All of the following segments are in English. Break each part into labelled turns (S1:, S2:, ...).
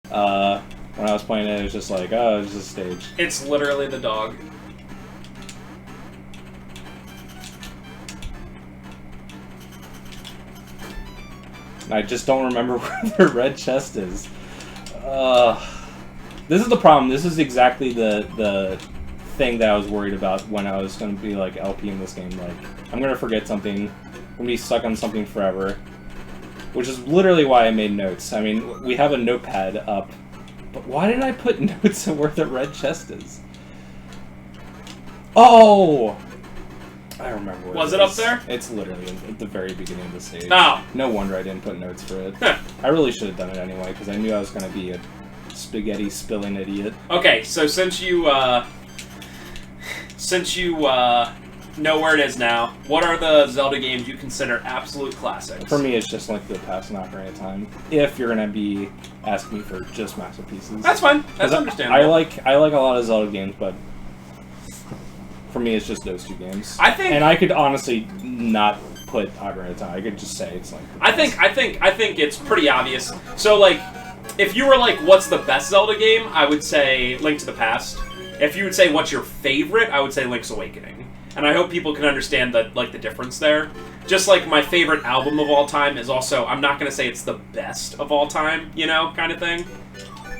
S1: When I was playing it, it was just like, oh, it's just a stage.
S2: It's literally the dog.
S1: I just don't remember where the red chest is. This is the problem. This is exactly the thing that I was worried about when I was going to be like LP in this game. Like, I'm going to forget something. I'm going to be stuck on something forever. Which is literally why I made notes. I mean, we have a notepad up. But why did I put notes on where the red chest is? Oh! I remember where
S2: Was it up there?
S1: It's literally at the very beginning of the stage.
S2: No.
S1: No wonder I didn't put notes for it. I really should have done it anyway, because I knew I was going to be a spaghetti spilling idiot.
S2: Okay, so since you know where it is now, what are the Zelda games you consider absolute classics?
S1: For me, it's just Link to the Past and Ocarina of Time. If you're going to be asking me for just masterpieces.
S2: That's fine. That's understandable.
S1: I like a lot of Zelda games, but for me, it's just those two games. And I could honestly not put Ocarina of Time. I could just say it's like.
S2: I think it's pretty obvious. So like, if you were like, what's the best Zelda game? I would say Link to the Past. If you would say what's your favorite, I would say Link's Awakening. And I hope people can understand the difference there. Just like my favorite album of all time is also, I'm not gonna say it's the best of all time, you know, kind of thing.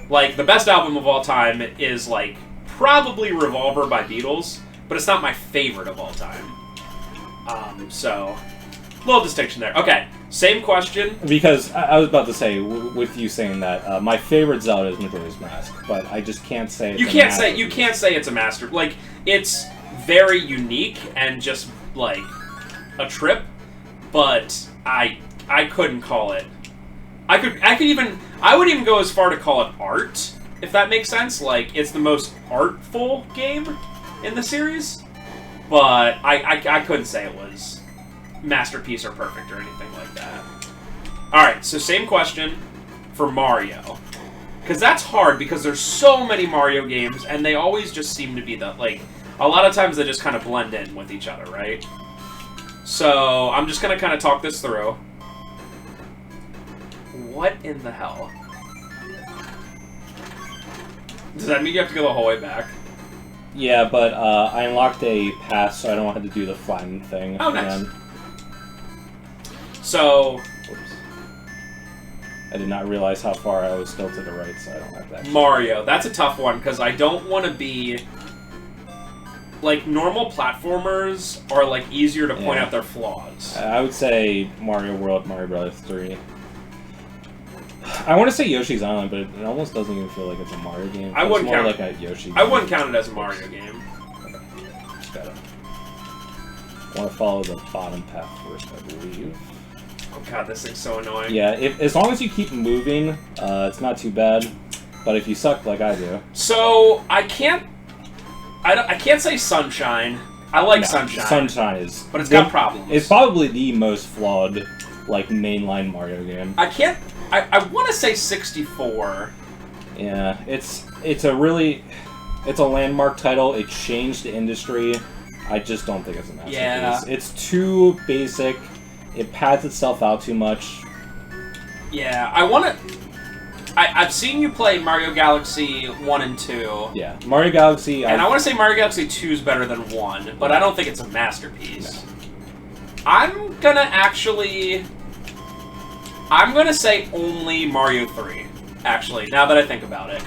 S2: Like the best album of all time is like probably Revolver by Beatles. But it's not my favorite of all time. So, little distinction there. Okay, same question.
S1: Because I was about to say, with you saying that, my favorite Zelda is Majora's Mask, but I just can't say it's
S2: you can't say it's a master. Like, it's very unique and just like a trip, but I couldn't call it. I would even go as far to call it art, if that makes sense. Like, it's the most artful game in the series, but I couldn't say it was masterpiece or perfect or anything like that. Alright, so same question for Mario. Because that's hard, because there's so many Mario games, and they always just seem to be like, a lot of times they just kind of blend in with each other, right? So, I'm just going to kind of talk this through. What in the hell? Does that mean you have to go the whole way back?
S1: Yeah, but I unlocked a pass, so I don't have to do the flatten thing.
S2: Oh, nice. So...
S1: Oops. I did not realize how far I was still to the right, so I don't have that.
S2: Mario. That's a tough one, because I don't want to be... Like, normal platformers are, like, easier to point out their flaws.
S1: I would say Mario World, Mario Bros. 3. I want to say Yoshi's Island, but it almost doesn't even feel like it's a Mario game. It's more like a Yoshi game.
S2: I wouldn't count it as a Mario game.
S1: Okay. Just gotta... I want to follow the bottom path first, I believe.
S2: Oh god, this thing's so annoying.
S1: Yeah, as long as you keep moving, it's not too bad. But if you suck like I do...
S2: So, I can't say Sunshine. I like Sunshine.
S1: Sunshine is...
S2: But it's got problems.
S1: It's probably the most flawed, like, mainline Mario game.
S2: I want to say 64.
S1: Yeah, it's a landmark title. It changed the industry. I just don't think it's a masterpiece.
S2: Yeah.
S1: It's too basic. It pads itself out too much.
S2: Yeah, I've seen you play Mario Galaxy 1 and 2.
S1: Yeah, Mario Galaxy...
S2: And I want to say Mario Galaxy 2 is better than 1, but I don't think it's a masterpiece. No. I'm gonna say only Mario 3, actually, now that I think about it.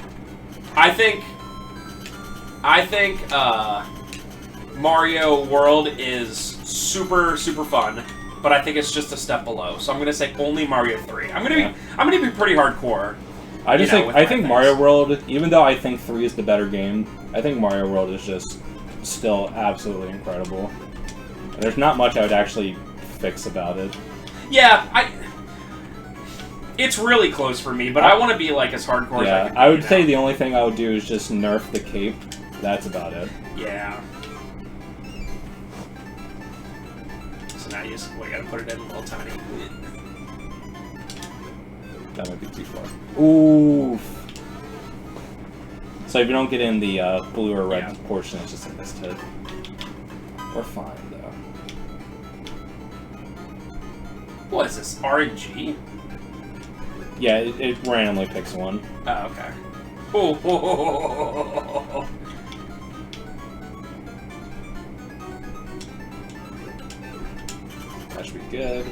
S2: I think Mario World is super, super fun, but I think it's just a step below. So I'm gonna say only Mario 3. I'm gonna be pretty hardcore.
S1: I think Mario World, even though I think 3 is the better game, I think Mario World is just still absolutely incredible. And there's not much I would actually fix about it.
S2: Yeah, it's really close for me, but I want to be like as hardcore as I can be.
S1: I would say the only thing I would do is just nerf the cape. That's about it.
S2: Yeah. So now you gotta put it in a little tiny.
S1: That might be too far. Ooh. So if you don't get in the blue or red portion, it's just a missed hit. We're fine, though.
S2: What is this, RNG?
S1: Yeah, it randomly picks one.
S2: Oh, okay. Oh.
S1: That should be good.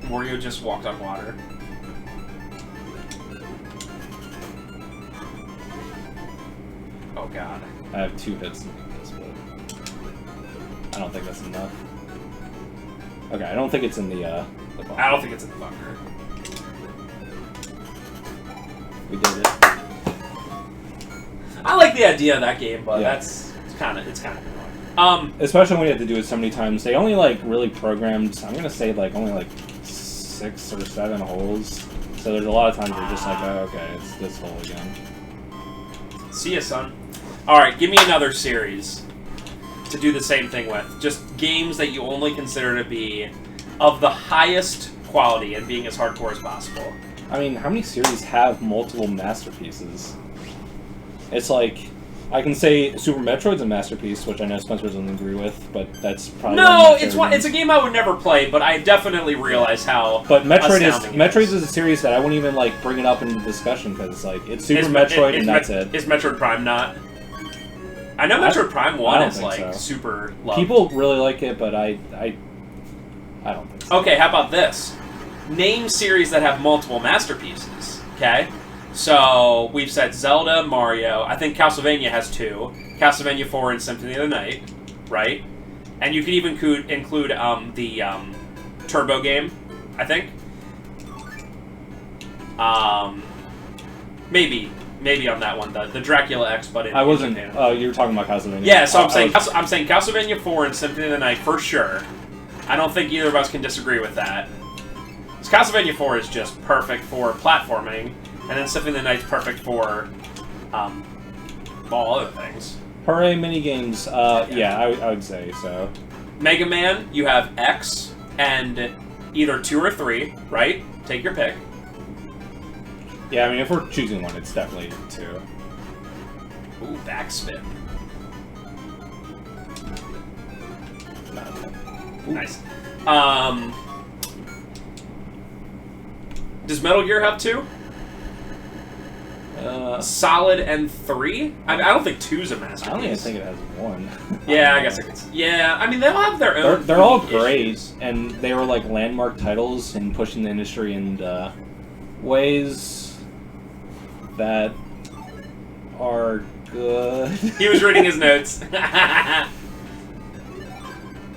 S2: Wario just walked on water. Oh god.
S1: I have 2 hits to make this, but I don't think that's enough. Okay, I don't think it's in the bunker.
S2: I don't think it's in the bunker.
S1: We did it.
S2: I like the idea of that game, but
S1: Yeah.
S2: it's kind of annoying.
S1: Especially when you have to do it so many times. They only like really programmed. I'm gonna say like only like 6 or 7 holes. So there's a lot of times where you're just like, oh, okay, it's this hole again.
S2: See ya, son. All right, give me another series to do the same thing with. Just games that you only consider to be of the highest quality and being as hardcore as possible.
S1: I mean, how many series have multiple masterpieces? It's like, I can say Super Metroid's a masterpiece, which I know Spencer doesn't agree with, but that's probably
S2: no. It's a game I would never play, but I definitely realize how.
S1: But Metroid
S2: is
S1: a series that I wouldn't even like bring it up into discussion because like it's Super Metroid and that's it.
S2: Is Metroid Prime not? I know Metroid Prime 1 is like super loved.
S1: People really like it, but I don't think so.
S2: Okay, how about this? Name series that have multiple masterpieces. Okay, so we've said Zelda, Mario. I think Castlevania has 2. Castlevania 4 and Symphony of the Night, right? And you could even include the Turbo game, I think. Maybe on that one, the Dracula X, but
S1: I wasn't.
S2: in
S1: You were talking about Castlevania.
S2: Yeah, so I'm saying Castlevania 4 and Symphony of the Night for sure. I don't think either of us can disagree with that. Because Castlevania 4 is just perfect for platforming, and then Symphony of the Night's perfect for all other things.
S1: Hooray, minigames. Yeah, I would say so.
S2: Mega Man, you have X and either 2 or 3, right? Take your pick.
S1: Yeah, I mean, if we're choosing one, it's definitely 2.
S2: Ooh, backspin.
S1: No.
S2: Nice. Does Metal Gear have 2? Solid and 3? I mean, I don't think 2's a masterpiece.
S1: I don't even think it has 1.
S2: Yeah, I guess I could. Yeah, I mean, they'll have their own.
S1: They're all
S2: issues.
S1: great, and they were like landmark titles in pushing the industry in ways that are good.
S2: He was reading his notes.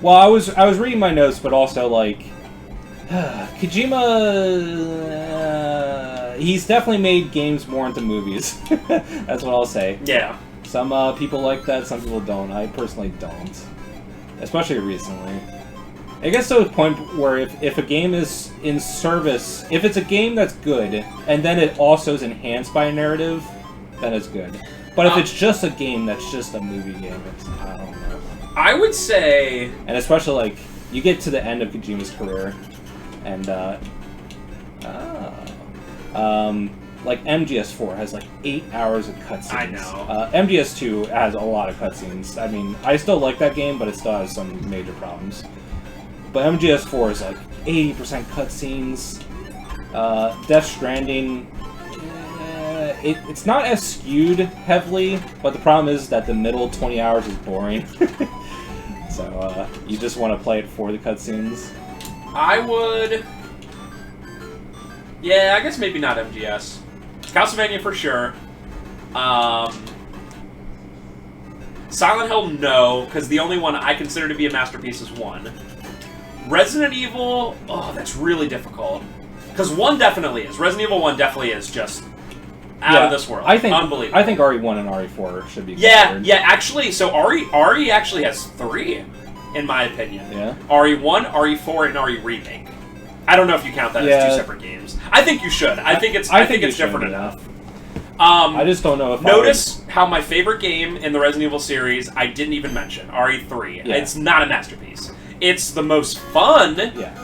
S1: Well, I was reading my notes, but also like Kojima. He's definitely made games more into movies. That's what I'll say.
S2: Yeah.
S1: Some people like that, some people don't. I personally don't, especially recently. It gets to a point where if a game is in service, if it's a game that's good, and then it also is enhanced by a narrative, then it's good. But if it's just a game that's just a movie game, it's, I don't know.
S2: I would say...
S1: And especially, like, you get to the end of Kojima's career, and, like, MGS4 has, like, 8 hours of cutscenes.
S2: I know.
S1: MGS2 has a lot of cutscenes. I mean, I still like that game, but it still has some major problems. But MGS4 is like 80% cutscenes. Death Stranding, it's not as skewed heavily, but the problem is that the middle 20 hours is boring. So you just want to play it for the cutscenes.
S2: I would... Yeah, I guess maybe not MGS. Castlevania for sure. Silent Hill, no, because the only one I consider to be a masterpiece is 1. Resident Evil, oh, that's really difficult. Because 1 definitely is. Resident Evil 1 definitely is just out of this world. Unbelievable.
S1: I think RE1 and RE4 should be
S2: considered. Yeah, actually, so RE actually has 3, in my opinion.
S1: Yeah.
S2: RE1, RE4, and RE Remake. I don't know if you count that as 2 separate games. I think you should. I think it's different enough.
S1: I just don't know if
S2: Notice how my favorite game in the Resident Evil series I didn't even mention, RE3. Yeah. It's not a masterpiece. It's the most fun,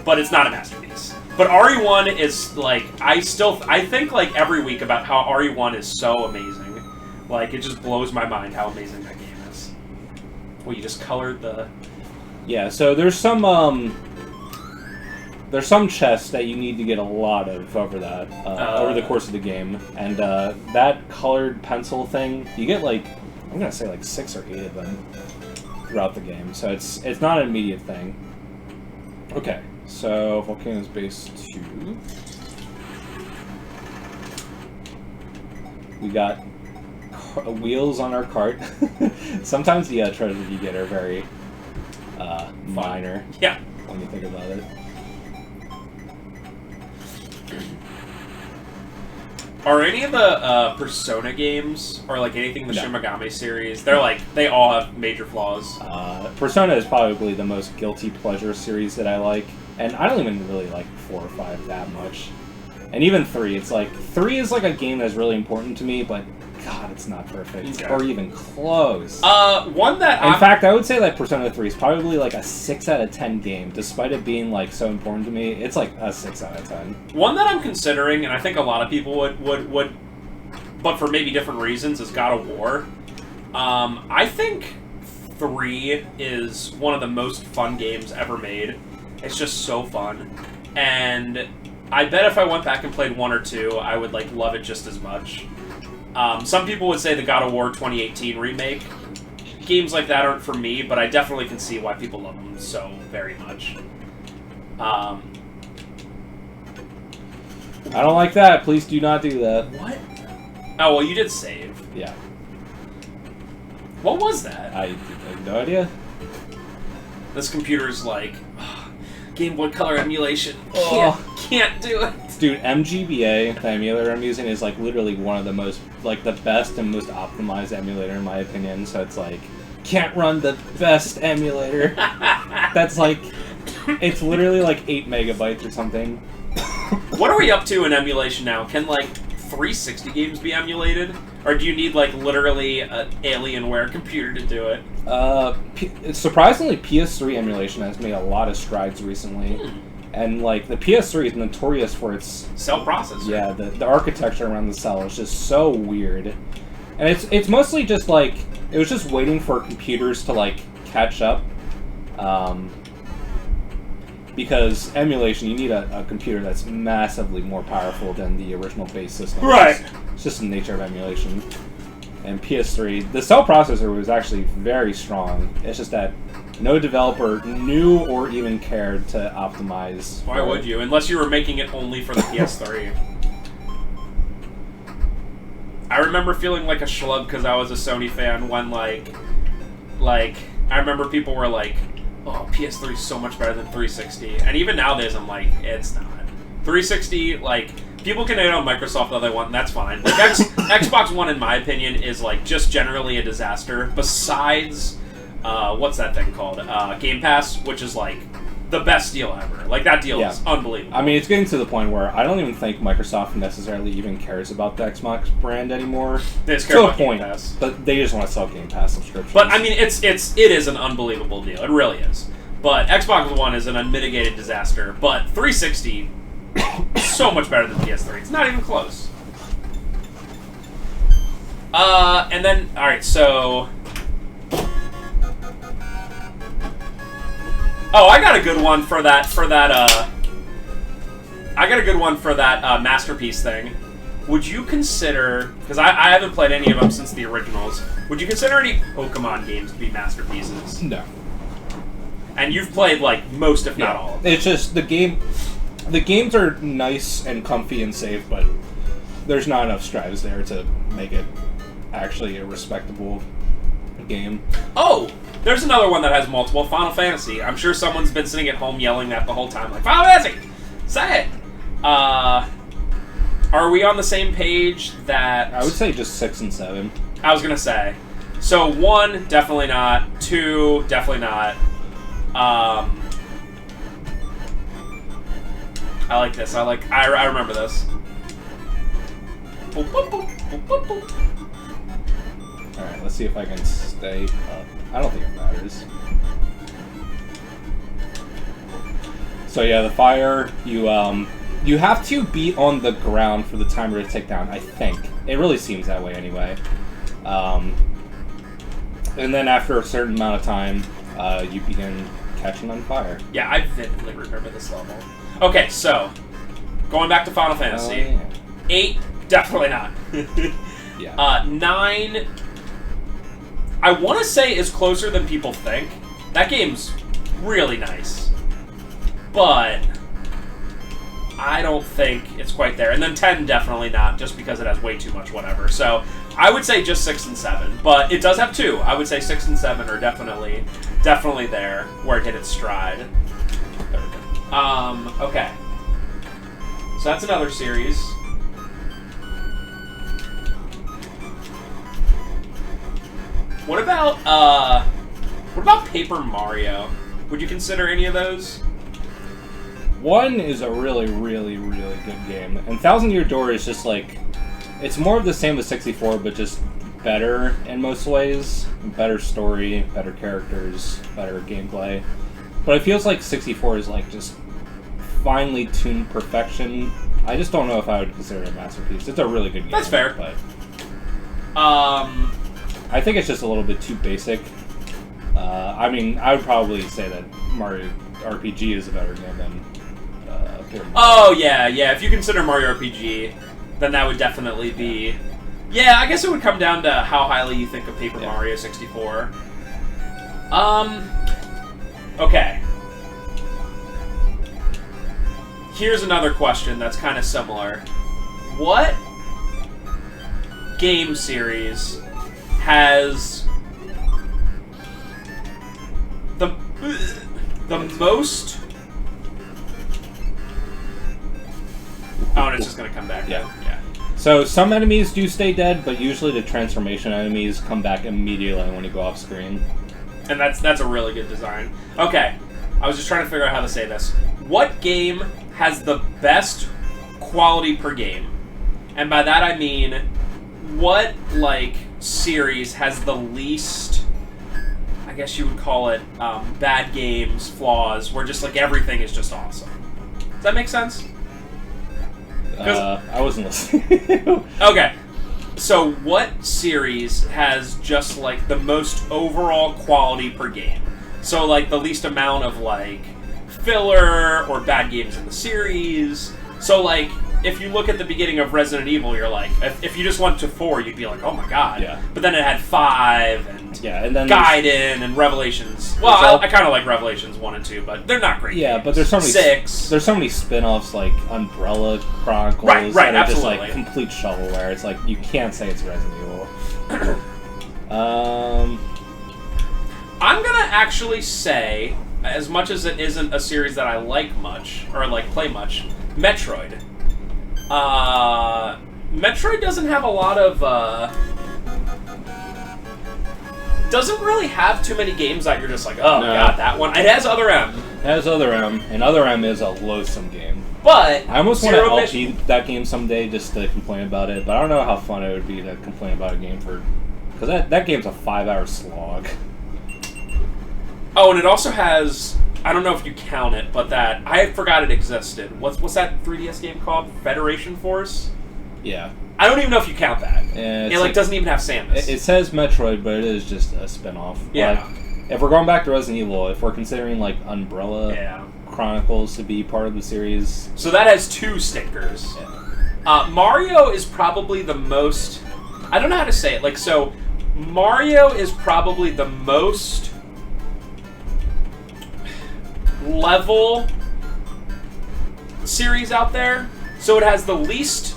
S2: but it's not a masterpiece. But RE1 is, like, I think, like, every week about how RE1 is so amazing. Like, it just blows my mind how amazing that game is. Well, you just colored the...
S1: Yeah, so there's some, there's some chests that you need to get a lot of over the course of the game, and that colored pencil thing, you get like, I'm gonna say like 6 or 8 of them throughout the game, so it's not an immediate thing. Okay, so Volcano's Base 2. We got wheels on our cart. Sometimes the treasures you get are very minor.
S2: Yeah.
S1: When you think about it.
S2: Are any of the Persona games, or like anything in the Shin Megami series, they all have major flaws?
S1: Persona is probably the most guilty pleasure series that I like, and I don't even really like 4 or 5 that much. And even 3, it's like, 3 is like a game that's really important to me, but God, it's not perfect.
S2: Okay.
S1: Or even close.
S2: One that
S1: In fact, I would say that Persona 3 is probably like a 6 out of 10 game. Despite it being like so important to me, it's like a 6 out of 10.
S2: One that I'm considering, and I think a lot of people would, but for maybe different reasons, is God of War. I think 3 is one of the most fun games ever made. It's just so fun. And I bet if I went back and played 1 or 2, I would like love it just as much. Some people would say the God of War 2018 remake. Games like that aren't for me, but I definitely can see why people love them so very much.
S1: I don't like that. Please do not do that.
S2: What? Oh, well, you did save.
S1: Yeah.
S2: What was that?
S1: I have no idea.
S2: This computer's like, Game Boy Color emulation. Can't do it.
S1: Dude, MGBA, the emulator I'm using, is like literally one of the most, like the best and most optimized emulator in my opinion. So it's like, can't run the best emulator. That's like, it's literally like 8 megabytes or something.
S2: What are we up to in emulation now? Can like 360 games be emulated? Or do you need like literally an Alienware computer to do it?
S1: Surprisingly, PS3 emulation has made a lot of strides recently. And, like, the PS3 is notorious for its...
S2: Cell processor.
S1: Yeah, the architecture around the cell is just so weird. And it's mostly just, like... It was just waiting for computers to, like, catch up. Because emulation, you need a computer that's massively more powerful than the original base system.
S2: Right.
S1: It's just the nature of emulation. And PS3, the cell processor was actually very strong. It's just that no developer knew or even cared to optimize.
S2: Why would you? Unless you were making it only for the PS3. I remember feeling like a schlub because I was a Sony fan when, like, I remember people were like, oh, PS3 is so much better than 360. And even nowadays, I'm like, it's not. 360, like, people can hate on Microsoft all they want, and that's fine. Like, Xbox One, in my opinion, is, like, just generally a disaster. Besides... what's that thing called? Game Pass, which is like the best deal ever. Like that deal is unbelievable.
S1: I mean, it's getting to the point where I don't even think Microsoft necessarily even cares about the Xbox brand anymore.
S2: They just care about Game Pass.
S1: But they just want to sell Game Pass subscriptions.
S2: But I mean, it is an unbelievable deal. It really is. But Xbox One is an unmitigated disaster. But 360, so much better than PS3. It's not even close. And then all right, so. Oh, I got a good one for that. I got a good one for that Masterpiece thing. Would you consider? Because I haven't played any of them since the originals. Would you consider any Pokemon games to be masterpieces?
S1: No.
S2: And you've played like most, if not all.
S1: It's just the game. The games are nice and comfy and safe, but there's not enough strides there to make it actually a respectable game.
S2: Oh, there's another one that has multiple. Final Fantasy. I'm sure someone's been sitting at home yelling that the whole time, like, Final Fantasy! Say it! Are we on the same page that...
S1: I would say just 6 and 7.
S2: I was gonna say. So 1, definitely not. 2, definitely not. I like this. I remember this. Boop, boop, boop, boop, boop, boop.
S1: Alright, let's see if I can stay up. I don't think it matters. So yeah, the fire, you have to be on the ground for the timer to tick down, I think. It really seems that way anyway. And then after a certain amount of time, you begin catching on fire.
S2: Yeah, I vividly remember this level. Okay, so going back to Final Fantasy, 8 definitely not.
S1: Yeah.
S2: 9, I want to say is closer than people think. That game's really nice, but I don't think it's quite there. And then 10 definitely not, just because it has way too much whatever. So I would say just 6 and 7, but it does have 2. I would say 6 and 7 are definitely there where it hit its stride. There we go. Okay. So that's another series. What about Paper Mario? Would you consider any of those?
S1: 1 is a really, really, really good game. And Thousand Year Door is just like... It's more of the same as 64, but just better in most ways. Better story, better characters, better gameplay. But it feels like 64 is like just finely tuned perfection. I just don't know if I would consider it a masterpiece. It's a really good game.
S2: That's fair.
S1: But I think it's just a little bit too basic. I mean, I would probably say that Mario RPG is a better game than Paper Mario.
S2: Oh, yeah. If you consider Mario RPG, then that would definitely be... Yeah, I guess it would come down to how highly you think of Paper Mario 64. Okay. Here's another question that's kind of similar. What game series has the most... Oh, and it's just going to come back.
S1: Yeah. So some enemies do stay dead, but usually the transformation enemies come back immediately when you go off screen.
S2: And that's a really good design. Okay, I was just trying to figure out how to say this. What game has the best quality per game? And by that I mean, what, like, series has the least, I guess you would call it, bad games, flaws, where just, like, everything is just awesome? Does that make sense?
S1: I wasn't listening.
S2: Okay. So what series has just, like, the most overall quality per game? So, like, the least amount of, like, filler or bad games in the series. So, like, if you look at the beginning of Resident Evil, you're like, if you just went to 4, you'd be like, oh my god.
S1: Yeah.
S2: But then it had 5 and
S1: then
S2: Gaiden and Revelations. Well, I kind of like Revelations 1 and 2, but they're not great games.
S1: But there's so many
S2: 6.
S1: There's so many spin-offs like Umbrella Chronicles
S2: Right,
S1: that are just
S2: absolutely.
S1: like complete shovelware. It's like you can't say it's Resident Evil.
S2: I'm gonna actually say, as much as it isn't a series that I like much or like play much, Metroid. Metroid doesn't have a lot of doesn't really have too many games that you're just like, oh god, that one. It has Other M.
S1: It has Other M, and Other M is a loathsome game.
S2: But
S1: I almost want to LP that game someday just to complain about it, but I don't know how fun it would be to complain about a game for... Because that game's a 5-hour slog.
S2: Oh, and it also has... I don't know if you count it, but that... I forgot it existed. What's that 3DS game called? Federation Force?
S1: Yeah.
S2: I don't even know if you count that.
S1: Yeah,
S2: it doesn't even have Samus.
S1: It says Metroid, but it is just a spin-off.
S2: Yeah.
S1: But if we're going back to Resident Evil, if we're considering like Umbrella Chronicles to be part of the series...
S2: So that has 2 stinkers.
S1: Yeah.
S2: Mario is probably the most... I don't know how to say it. Like, so... Mario is probably the most... level series out there. So it has the least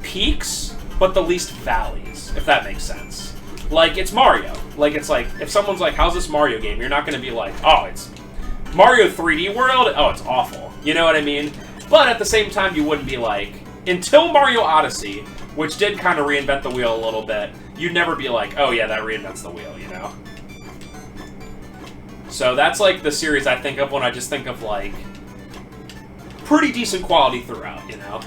S2: peaks, but the least valleys, if that makes sense. Like, it's Mario. Like, it's like, if someone's like, how's this Mario game? You're not going to be like, oh, it's Mario 3D World? Oh, it's awful. You know what I mean? But at the same time, you wouldn't be like, until Mario Odyssey, which did kind of reinvent the wheel a little bit, you'd never be like, oh yeah, that reinvents the wheel, you know? So that's like the series I think of when I just think of like pretty decent quality throughout, you know?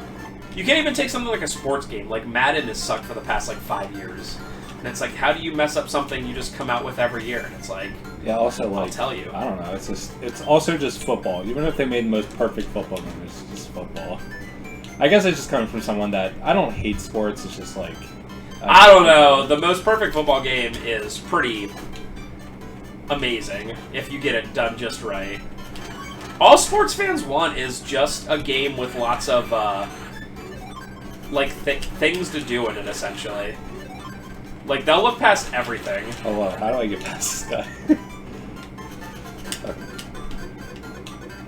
S2: You can't even take something like a sports game. Like Madden has sucked for the past like 5 years. And it's like, how do you mess up something you just come out with every year? And it's like,
S1: yeah, also like,
S2: I'll tell you.
S1: I don't know, it's also just football. Even if they made the most perfect football game, it's just football. I guess it's just coming from someone that, I don't hate sports, it's just like...
S2: I don't know. The most perfect football game is pretty amazing if you get it done just right. All sports fans want is just a game with lots of, like, things to do in it, essentially. Like, they'll look past everything.
S1: Oh, well, how do I get past this guy? Okay.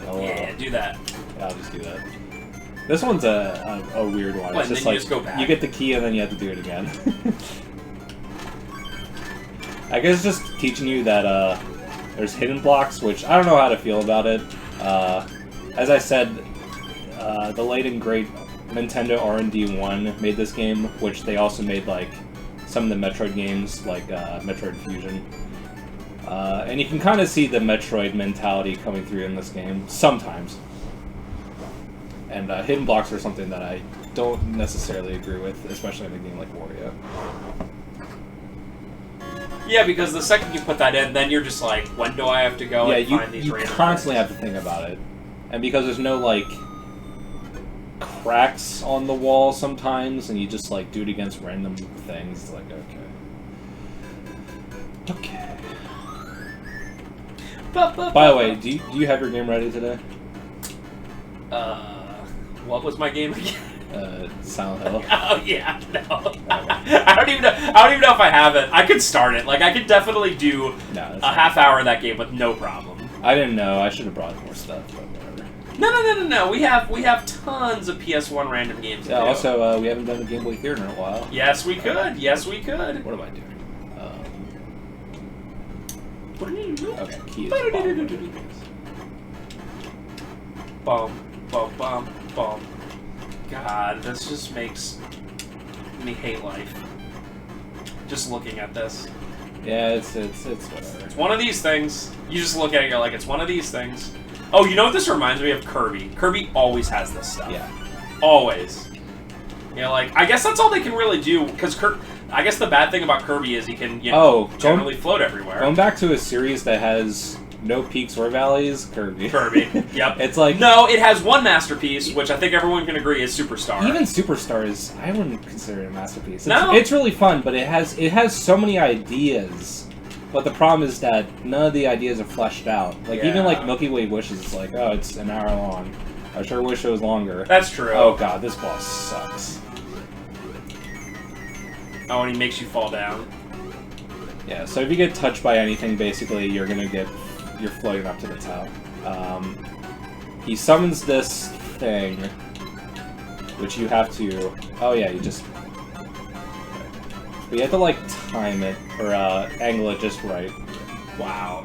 S1: Oh,
S2: Yeah, do that.
S1: Yeah, I'll just do that. This one's a weird one.
S2: What,
S1: It's just
S2: then you
S1: like,
S2: just go back?
S1: you get the key and then you have to do it again. I guess it's just teaching you that, there's hidden blocks, which I don't know how to feel about it. As I said, the late and great Nintendo R&D 1 made this game, which they also made, like, some of the Metroid games, like, Metroid Fusion. And you can kind of see the Metroid mentality coming through in this game, sometimes. And hidden blocks are something that I don't necessarily agree with, especially in a game like Wario.
S2: Yeah, because the second you put that in, then you're just like, when do I have to go and find these random
S1: you constantly
S2: things?
S1: have to think about it. And because there's no, like, cracks on the wall sometimes, and you just, like, do it against random things, it's like, okay. Okay. By the way, do you have your game ready today?
S2: What was my game again?
S1: Silent Hill.
S2: Oh yeah, no. I don't even know if I have it. I could start it. Like I could definitely do a half hour of that game with no problem.
S1: I didn't know. I should have brought more stuff, but whatever.
S2: No. We have tons of PS1 random games.
S1: Yeah. Also, we haven't done a Game Boy Theater in a while.
S2: Yes, we could. Yes, we could.
S1: What am I doing? Okay. Key is
S2: Bum, bum, bum, bum. God, this just makes me hate life. Just looking at this.
S1: Yeah, it's whatever.
S2: It's one of these things. You just look at it, you're like, it's one of these things. Oh, you know what this reminds me of? Kirby. Kirby always has this stuff.
S1: Yeah.
S2: Always. You know, like, I guess that's all they can really do, because I guess the bad thing about Kirby is he can, you know, generally float everywhere.
S1: Going back to a series that has no peaks or valleys, Kirby.
S2: Yep.
S1: It's like...
S2: No, it has one masterpiece, which I think everyone can agree is Superstar.
S1: Even Superstar is... I wouldn't consider it a masterpiece.
S2: No.
S1: It's really fun, but it has so many ideas. But the problem is that none of the ideas are fleshed out. Like, even like Milky Way Wishes, it's like, oh, it's an hour long. I sure wish it was longer.
S2: That's true.
S1: Oh god, this boss sucks.
S2: Oh, and he makes you fall down.
S1: Yeah, so if you get touched by anything, basically, you're floating up to the top. He summons this thing, which you have to... Oh yeah, you just... But you have to, like, time it, or angle it just right.
S2: Wow.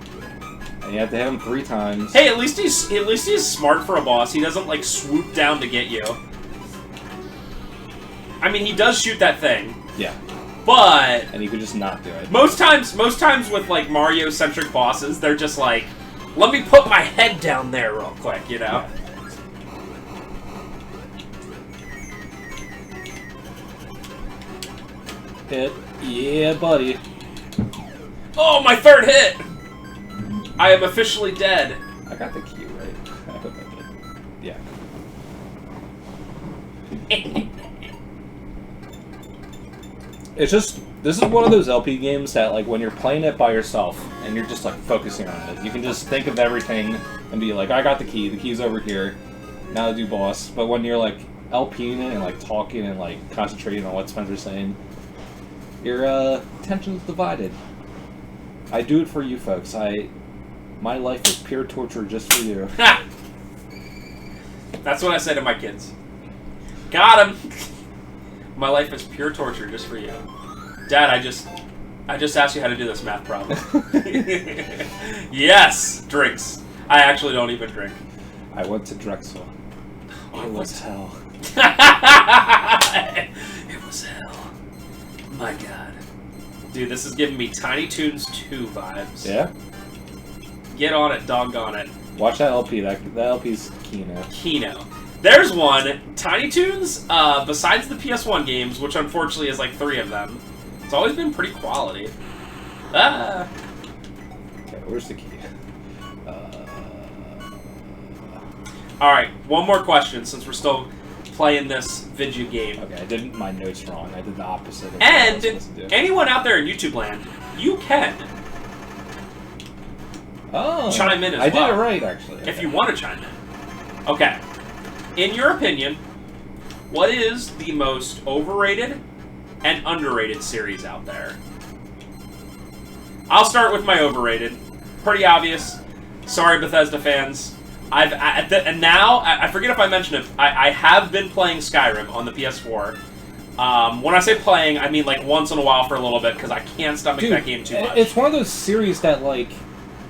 S1: And you have to hit him 3 times.
S2: Hey, at least he's smart for a boss. He doesn't, like, swoop down to get you. I mean, he does shoot that thing.
S1: Yeah.
S2: But...
S1: And you could just not do it.
S2: Most times with, like, Mario-centric bosses, they're just like, let me put my head down there real quick, you know?
S1: Yeah. Hit. Yeah, buddy.
S2: Oh, my 3rd hit! I am officially dead.
S1: I got the key right. I hope I did. Yeah. It's just, this is one of those LP games that, like, when you're playing it by yourself, and you're just, like, focusing on it, you can just think of everything and be like, I got the key's over here, now to do boss. But when you're, like, LPing it and, like, talking and, like, concentrating on what Spencer's saying, your, attention's divided. I do it for you folks. My life is pure torture just for you.
S2: Ha! That's what I say to my kids. Got him! My life is pure torture just for you. Dad, I just asked you how to do this math problem. Yes! Drinks. I actually don't even drink.
S1: I went to Drexel. It was hell.
S2: It was hell. My god. Dude, this is giving me Tiny Toons 2 vibes.
S1: Yeah?
S2: Get on it, doggone it.
S1: Watch that LP. That LP's Kino.
S2: Kino. There's one. Tiny Toons, besides the PS1 games, which unfortunately is like 3 of them, it's always been pretty quality. Ah.
S1: Okay, where's the key?
S2: Alright, one more question since we're still playing this video game.
S1: Okay, I did my notes wrong. I did the opposite of what
S2: And
S1: I was supposed to do.
S2: anyone out there in YouTube land, you can
S1: Oh,
S2: chime in as
S1: I
S2: well.
S1: did it right, actually.
S2: If you want to chime in. Okay. In your opinion, what is the most overrated and underrated series out there? I'll start with my overrated. Pretty obvious. Sorry, Bethesda fans. And now, I forget if I mentioned it, I have been playing Skyrim on the PS4. When I say playing, I mean like once in a while for a little bit, because I can't stomach that game too much.
S1: It's one of those series that, like,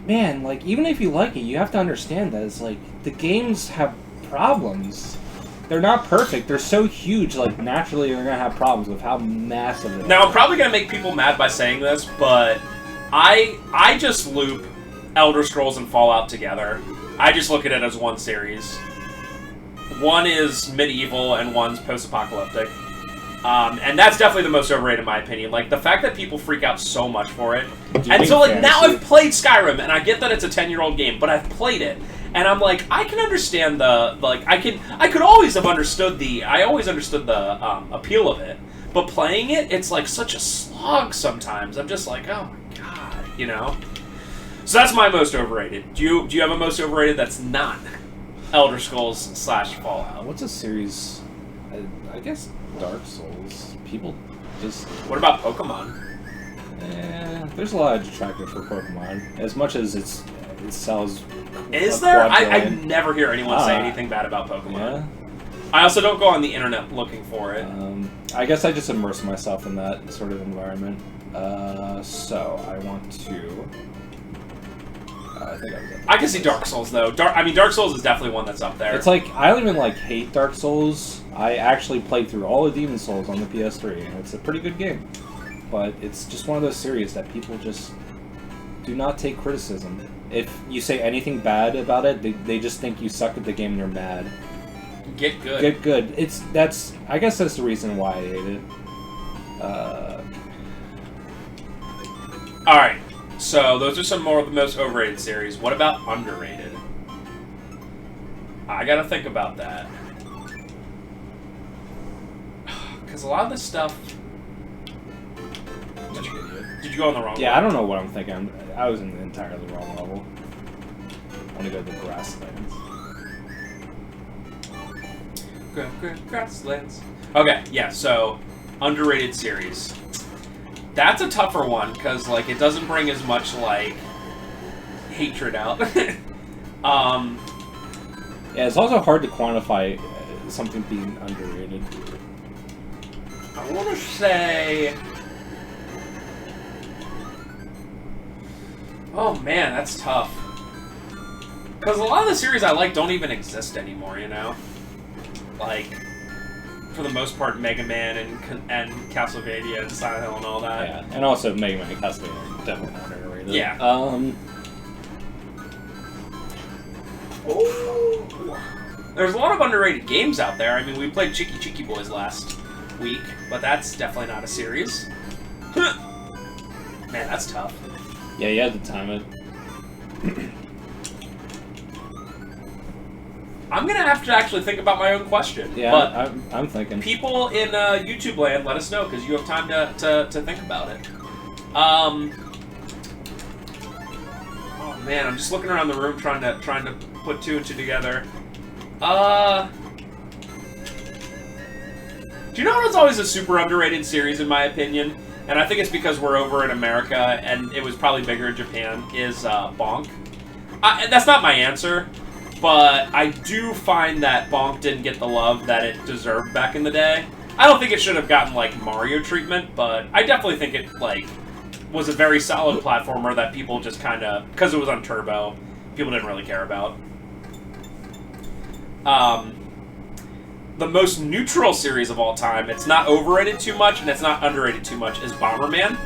S1: man, like, even if you like it, you have to understand that it's like, the games have problems. They're not perfect. They're so huge, like, naturally you're going to have problems with how massive it is.
S2: Now, I'm probably going to make people mad by saying this, but I just loop Elder Scrolls and Fallout together. I just look at it as one series. One is medieval and one's post-apocalyptic. And that's definitely the most overrated in my opinion. Like, the fact that people freak out so much for it. And so, like, now I've played Skyrim, and I get that it's a 10-year-old game, but I've played it. And I'm like, I can understand I could always have understood I always understood the appeal of it. But playing it, it's like such a slog sometimes. I'm just like, oh my god, you know? So that's my most overrated. Do you have a most overrated that's not Elder Scrolls / Fallout?
S1: What's a series? I guess Dark Souls. People just...
S2: What about Pokemon?
S1: There's a lot of detractors for Pokemon. As much as it sells...
S2: Is there? I never hear anyone say anything bad about Pokemon.
S1: Yeah.
S2: I also don't go on the internet looking for it.
S1: I guess I just immerse myself in that sort of environment. So, I want to... I think
S2: I can see Dark Souls, though. Dark Souls is definitely one that's up there.
S1: It's like, I don't even, like, hate Dark Souls. I actually played through all of Demon Souls on the PS3, and it's a pretty good game. But it's just one of those series that people just do not take criticism. If you say anything bad about it, they just think you suck at the game and you're mad.
S2: Get good.
S1: Get good. I guess that's the reason why I hate it.
S2: Alright. So, those are some more of the most overrated series. What about underrated? I gotta think about that. Because a lot of this stuff... Did you go on the wrong level?
S1: Yeah, I don't know what I'm thinking. I was in the entirely wrong level. I want to go to the grasslands.
S2: Grasslands. Okay, yeah, so, underrated series. That's a tougher one, because, like, it doesn't bring as much, like, hatred out.
S1: Yeah, it's also hard to quantify something being underrated.
S2: I want to say... Oh, man, that's tough. Because a lot of the series I like don't even exist anymore, you know? Like... For the most part, Mega Man and Castlevania and Silent Hill and all that.
S1: Yeah, and also Mega Man and Castlevania are definitely underrated.
S2: Yeah. There's a lot of underrated games out there. I mean, we played Cheeky Boys last week, but that's definitely not a series. Man, that's tough.
S1: Yeah, you had to time it.
S2: I'm gonna have to actually think about my own question.
S1: Yeah,
S2: but
S1: I'm thinking.
S2: People in YouTube land, let us know because you have time to think about it. Oh man, I'm just looking around the room trying to put two and two together. Do you know what's always a super underrated series in my opinion? And I think it's because we're over in America and it was probably bigger in Japan. Is Bonk? That's not my answer. But I do find that Bonk didn't get the love that it deserved back in the day. I don't think it should have gotten, like, Mario treatment, but I definitely think it, like, was a very solid platformer that people just kind of, because it was on Turbo, people didn't really care about. The most neutral series of all time, it's not overrated too much, and it's not underrated too much, is Bomberman.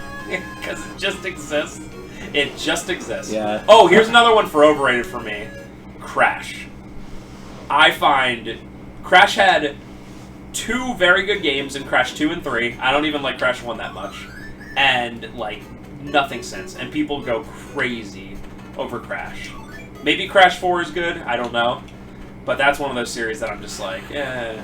S2: Because it just exists. It just exists.
S1: Yeah.
S2: Oh, here's another one for overrated for me. Crash. I find Crash had two very good games in Crash 2 and 3. I don't even like Crash 1 that much. And, like, nothing since. And people go crazy over Crash. Maybe Crash 4 is good, I don't know. But that's one of those series that I'm just like, eh.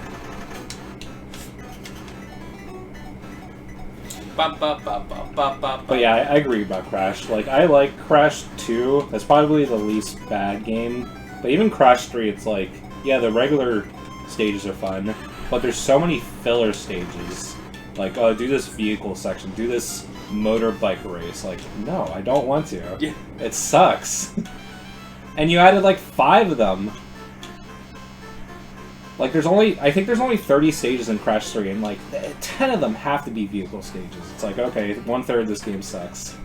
S1: But yeah, I agree about Crash. Like, I like Crash 2. That's probably the least bad game. But even Crash 3, it's like, yeah, the regular stages are fun, but there's so many filler stages. Like, oh, do this vehicle section, do this motorbike race. Like, no, I don't want to.
S2: Yeah.
S1: It sucks. And you added like 5 of them. Like, I think there's only 30 stages in Crash 3, and like 10 of them have to be vehicle stages. It's like, okay, 1/3 of this game sucks.